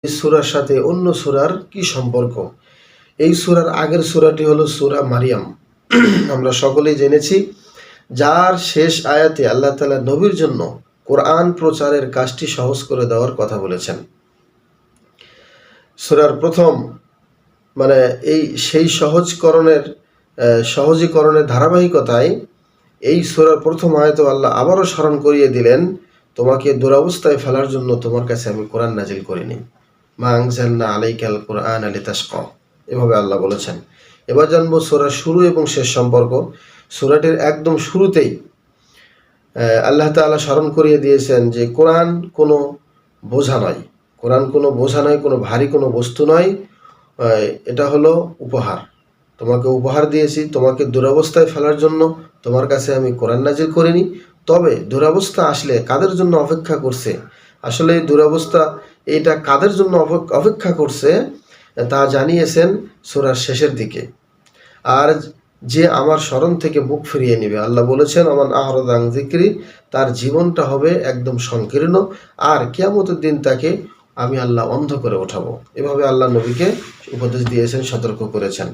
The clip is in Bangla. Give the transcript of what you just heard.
এই সূরার সাথে অন্য সূরার কি সম্পর্ক? এই সূরার আগের সূরাটি হলো সূরা মারিয়াম। আমরা সকলেই জেনেছি, যার শেষ আয়াতে আল্লাহ তাআলা নবীর জন্য কোরআন প্রচারের কাজটি সহজ করে দেওয়ার কথা বলেছেন। সূরার প্রথম এই সেই সহজীকরণের ধারাবাহিকতায় এই সূরার প্রথম আয়াতে আল্লাহ আবারও স্মরণ করিয়ে দিলেন, তোমাকে দুরবস্থায় ফেলার জন্য তোমার কাছে আমি কোরআন নাজিল করিনি। মা আনজালনা আলাইকাল কোরআন লিতাশকা, এভাবে আল্লাহ বলেছেন। এবার জানবো সূরার শুরু এবং শেষ সম্পর্ক। সূরাটির একদম শুরুতেই আল্লাহ তাআলা স্মরণ করিয়ে দিয়েছেন যে কোরআন কোনো বোঝা নয়, কোরআন কোনো বোঝা নয়, কোনো ভারী কোনো বস্তু নয়, এটা হলো উপহার। তোমাকে উপহার দিয়েছি, তোমাকে দুরবস্থায় ফেলার জন্য তোমার কাছে আমি কোরআন নাজিল করিনি। তবে দুরবস্থা আসলে কাদের জন্য অপেক্ষা করছে, আসলে এই দুরবস্থা এইটা কাদের জন্য অপেক্ষা করছে তা জানিয়েছেন সূরার শেষের দিকে। আর যে আমার স্মরণ থেকে মুখ ফিরিয়ে নেবে, আল্লাহ বলেছেন আমান আ'রাদা আন যিকরি, তার জীবনটা হবে একদম সংকীর্ণ, আর কিয়ামতের দিন তাকে আমি আল্লাহ অন্ধ করে ওঠাবো। এভাবে আল্লাহ নবীকে উপদেশ দিয়েছেন, সতর্ক করেছেন।